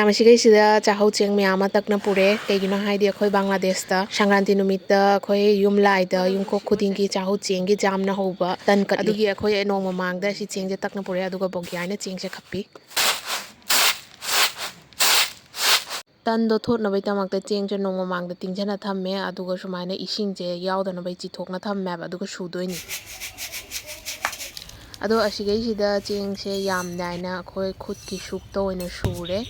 ꯃꯌꯥꯝ ꯑꯁꯤꯒꯩꯁꯤꯗ ꯆꯥꯛꯍꯧ ꯆꯦꯡ ꯃꯌꯥꯝ ꯑꯃ ꯇꯛꯅ ꯄꯨꯔꯦ ꯀꯩꯒꯤꯅꯣ ꯍꯥꯏꯗꯤ ꯑꯩꯈꯣꯏ ꯕꯪꯒ꯭ꯂꯥꯗꯦꯁꯇ ꯁꯪꯀ꯭ꯔꯥꯟꯇꯤ ꯅꯨꯃꯤꯠꯇ ꯑꯩꯈꯣꯏ ꯌꯨꯝꯂꯥꯏꯗ ꯌꯨꯝꯀꯣꯛ ꯈꯨꯗꯤꯡꯒꯤ ꯆꯥꯛꯍꯧ ꯆꯦꯡꯒꯤ ꯖꯥꯝꯅ ꯍꯧꯕ ꯇꯟ ꯀꯠꯂꯤ ꯑꯗꯨꯒꯤ ꯑꯩꯈꯣꯏ ꯅꯣꯡꯃ ꯃꯃꯥꯡꯗ ꯁꯤ ꯆꯦꯡꯁꯦ ꯇꯛꯅ ꯄꯨꯔꯦ ꯑꯗꯨꯒ ꯕꯣꯒꯤꯌꯥꯏꯅ ꯆꯦꯡꯁꯦ ꯈꯞꯄꯤ ꯇꯟꯗꯣ ꯊꯣꯠꯅꯕꯒꯤꯗꯃꯛꯇ ꯆꯦꯡꯁꯦ ꯅꯣꯡꯃ ꯃꯃꯥꯡꯗ ꯇꯤꯡꯖꯅ ꯊꯝꯃꯦ ꯑꯗꯨꯒ ꯁꯨꯃꯥꯏꯅ ꯏꯁꯤꯡꯁꯦ ꯌꯥꯎꯗꯅꯕ ꯆꯤꯊꯣꯛꯅ ꯊꯝꯃꯦꯕ ꯑꯗꯨꯒ ꯁꯨꯗꯣꯏꯅꯤ ꯑꯗꯣ ꯑꯁꯤꯒꯩꯁꯤꯗ ꯆꯦꯡꯁꯦ ꯌꯥꯝ ꯅꯥꯏꯅ ꯑꯩꯈꯣꯏ ꯈꯨꯠꯀꯤ ꯁꯨꯛꯇ ꯑꯣꯏꯅ ꯁꯨꯔꯦ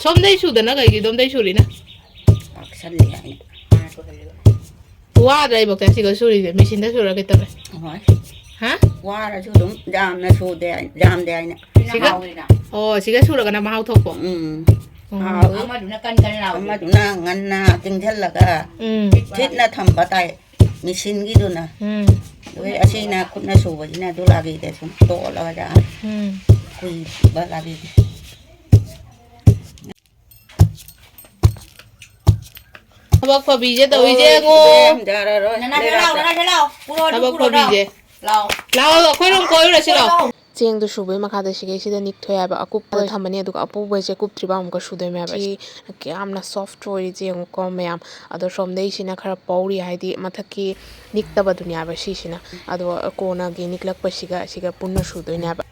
ꯁꯣꯝꯗꯩ ꯁꯨꯗꯅ ꯀꯩꯒꯤ ꯑꯗꯣꯝꯗꯩ ꯁꯨꯔꯤꯅ ꯄꯥꯛꯁꯜꯂꯤ ꯍꯥꯏꯅ ꯋꯥꯗ꯭ꯔꯥ ꯑꯩꯕꯣꯛꯇ ꯁꯤꯒ ꯁꯨꯔꯤꯁꯦ ꯃꯦꯆꯤꯟꯗ ꯁꯨꯔ ꯀꯩꯇꯧꯔꯦ ꯍꯣꯏ ꯍꯥ ꯋꯥꯔꯁꯨ ꯑꯗꯨꯝ ꯌꯥꯝꯅ ꯁꯨꯗꯦ ꯌꯥꯝꯗꯦ ꯍꯥꯏꯅ ꯁꯤꯒ ꯑꯣ ꯁꯤꯒ ꯁꯨꯔꯒꯅ ꯃꯍꯥꯎ ꯊꯣꯛꯄ ꯍꯥꯎꯏ ꯑꯃꯗꯨꯅ ꯉꯟꯅ ꯇꯤꯡꯁꯤꯜꯂꯒ ꯊꯤꯠꯅ ꯊꯝꯕ ꯇꯥꯏ ꯃꯦꯆꯤꯟꯒꯤꯗꯨꯅ ꯑꯗꯨꯒ ꯑꯁꯤꯅ ꯈꯨꯠꯅ ꯁꯨꯕꯁꯤꯅ ꯑꯗꯨ ꯂꯥꯕꯤꯗ ꯁꯨꯝ ꯇꯣꯠꯂꯒ ꯀꯨꯏꯕ ꯂꯥꯕꯤꯗ ꯊꯕꯛ ꯐꯕꯤꯁꯦ ꯇꯧꯏꯁꯦ ꯉꯣ ꯊꯕꯛ ꯐꯕꯤꯁꯦ ꯂꯥꯛꯑꯣ ꯑꯩꯈꯣꯏꯔꯣꯝ ꯀꯣꯏꯔꯨꯔꯁꯤ ꯂꯥꯛꯑꯣ ꯆꯦꯡꯗꯣ ꯁꯨꯕꯩ ꯃꯈꯥꯗ ꯁꯤꯒꯩꯁꯤꯗ ꯅꯤꯛꯊꯣꯛꯑꯦ ꯍꯥꯏꯕ ꯑꯀꯨꯞꯄꯗ ꯊꯝꯃꯅꯤ ꯑꯗꯨꯒ ꯑꯄꯨꯕꯁꯦ ꯀꯨꯞꯇ꯭ꯔꯤꯕ ꯑꯃꯨꯛꯀ ꯁꯨꯗꯣꯏꯅꯦ ꯍꯥꯏꯕ ꯁꯤ ꯌꯥꯝꯅ ꯁꯣꯐꯠ ꯑꯣꯏꯔꯤꯁꯦ ꯌꯦꯡꯉꯨꯀꯣ ꯃꯌꯥꯝ ꯑꯗꯣ ꯁꯣꯝꯗꯩꯁꯤꯅ ꯈꯔ ꯄꯧꯔꯤ ꯍꯥꯏꯗꯤ ꯃꯊꯛꯀꯤ ꯅꯤꯛꯇꯕꯗꯨꯅꯦ ꯍꯥꯏꯕ ꯁꯤꯁꯤꯅ ꯑꯗꯣ ꯀꯣꯟꯅꯒꯤ ꯅꯤꯛꯂꯛꯄꯁꯤꯒ ꯑꯁꯤꯒ ꯄꯨꯟꯅ ꯁꯨꯗꯣꯏꯅꯦ ꯍꯥꯏꯕ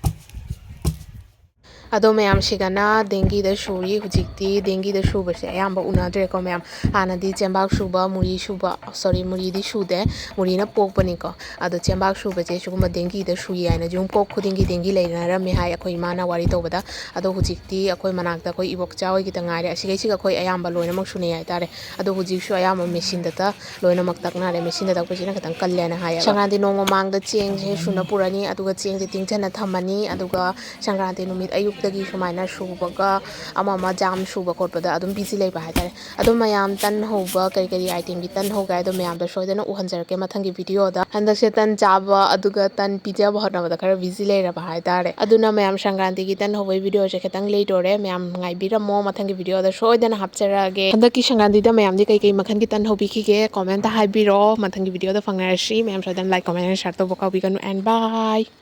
ꯑꯗꯣ ꯃꯌꯥꯝꯁꯤꯒꯅ ꯗꯦꯡꯒꯤꯗ ꯁꯨꯔꯤ ꯍꯧꯖꯤꯛꯇꯤ ꯗꯦꯡꯒꯤꯗ ꯁꯨꯕꯁꯦ ꯑꯌꯥꯝꯕ ꯎꯅꯗ꯭ꯔꯦꯀꯣ ꯃꯌꯥꯝ ꯍꯥꯟꯅꯗꯤ ꯆꯦꯡꯕꯥꯛ ꯁꯨꯕ ꯃꯨꯔꯤ ꯁꯨꯕ ꯁꯣꯔꯤ ꯃꯨꯔꯤꯗꯤ ꯁꯨꯗꯦ ꯃꯨꯔꯤꯅ ꯄꯣꯛꯄꯅꯤꯀꯣ ꯑꯗꯣ ꯆꯦꯡꯕꯥꯛ ꯁꯨꯕꯁꯦ ꯁꯤꯒꯨꯝꯕ ꯗꯦꯡꯒꯤꯗ ꯁꯨꯏ ꯍꯥꯏꯅ ꯌꯨꯝꯀꯣꯛ ꯈꯨꯗꯤꯡꯒꯤ ꯗꯦꯡꯒꯤ ꯂꯩꯅꯔꯝꯃꯦ ꯍꯥꯏ ꯑꯩꯈꯣꯏ ꯏꯃꯥꯅ ꯋꯥꯔꯤ ꯇꯧꯕꯗ ꯑꯗꯣ ꯍꯧꯖꯤꯛꯇꯤ ꯑꯩꯈꯣꯏ ꯃꯅꯥꯛꯇ ꯑꯩꯈꯣꯏ ꯏꯕꯣꯛꯆꯥ ꯍꯣꯏꯒꯤꯇ ꯉꯥꯏꯔꯦ ꯑꯁꯤꯒꯩꯁꯤꯒ ꯑꯩꯈꯣꯏ ꯑꯌꯥꯝꯕ ꯂꯣꯏꯅꯃꯛ ꯁꯨꯅꯩ ꯍꯥꯏꯇꯥꯔꯦ ꯑꯗꯣ ꯍꯧꯖꯤꯛꯁꯨ ꯑꯌꯥꯝꯕ ꯃꯦꯆꯤꯟꯗꯇ ꯂꯣꯏꯅꯃꯛ ꯇꯛꯅꯔꯦ ꯃꯦꯆꯤꯟꯗ ꯇꯛꯄꯁꯤꯅ ꯈꯤꯇꯪ ꯀꯜꯂꯦꯅ ꯍꯥꯏꯌꯦꯕ ꯁꯪꯀ꯭ꯔꯥꯟꯇꯤ ꯅꯣꯡꯃ ꯃꯃꯥꯡꯗ ꯆꯦꯡꯁꯦ ꯁꯨꯅ ꯄꯨꯔꯅꯤ ꯑꯗꯨꯒ ꯆꯦꯡꯁꯦ ꯇꯤꯡꯖꯟꯅ ꯊꯝꯃꯅꯤ ꯑꯗꯨꯒ ꯁꯪꯀ꯭ꯔꯥꯟꯇꯤ ꯅꯨꯃꯤꯠ ꯑꯌꯨꯛꯇꯒꯤ ꯁꯨꯃꯥꯏꯅ ꯁꯨꯕꯒ ꯑꯃ ꯖꯥꯝ ꯁꯨꯕ ꯈꯣꯠꯄꯗ ꯑꯗꯨꯝ ꯕꯤꯖꯤ ꯂꯩꯕ ꯍꯥꯏꯇꯥꯔꯦ ꯑꯗꯣ ꯃꯌꯥꯝ ꯇꯟ ꯍꯧꯕ ꯀꯔꯤ ꯀꯔꯤ ꯑꯥꯏꯇꯦꯝꯒꯤ ꯇꯟ ꯍꯧꯒꯦ ꯍꯥꯏꯗꯣ ꯃꯌꯥꯝꯗ ꯁꯣꯏꯗꯅ ꯎꯍꯟꯖꯔꯛꯀꯦ ꯃꯊꯪꯒꯤ ꯚꯤꯗꯤꯑꯣꯗ ꯍꯟꯗꯛꯁꯦ ꯇꯟ ꯆꯥꯕ ꯑꯗꯨꯒ ꯇꯟ ꯄꯤꯖꯕ ꯍꯣꯠꯅꯕꯗ ꯈꯔ ꯕꯤꯖꯤ ꯂꯩꯔꯕ ꯍꯥꯏꯇꯥꯔꯦ ꯑꯗꯨꯅ ꯃꯌꯥꯝ ꯁꯪꯀ꯭ꯔꯥꯟꯇꯤꯒꯤ ꯇꯟ ꯍꯧꯕꯒꯤ ꯚꯤꯗꯤꯑꯣꯁꯦ ꯈꯤꯇꯪ ꯂꯩꯇꯣꯔꯦ ꯃꯌꯥꯝ ꯉꯥꯏꯕꯤꯔꯝꯃꯣ ꯃꯊꯪꯒꯤ ꯚꯤꯗꯤꯑꯣꯗ ꯁꯣꯏꯗꯅ ꯍꯥꯞꯆꯔꯛꯑꯒꯦ ꯍꯟꯗꯛꯀꯤ ꯁꯪꯀ꯭ꯔꯥꯟꯇꯤꯗ ꯃꯌꯥꯝꯗꯤ ꯀꯩꯀꯩ ꯃꯈꯜꯒꯤ ꯇꯟ ꯍꯧꯕꯤꯈꯤꯒꯦ ꯀꯣꯃꯦꯟꯇ ꯍꯥꯏꯕꯤꯔꯛꯑꯣ ꯃꯊꯪꯒꯤ ꯚꯤꯗꯤꯑꯣꯗ ꯐꯪꯅꯔꯁꯤ ꯃꯌꯥꯝ ꯁꯣꯏꯗꯅ ꯂꯥꯏꯛ ꯀꯣꯃꯦꯟ ꯑꯦꯟ ꯁꯦꯌꯔ ꯇꯧꯕ ꯀꯥꯎꯕꯤꯒꯅꯨ ꯑꯦꯟ ꯕꯥꯏ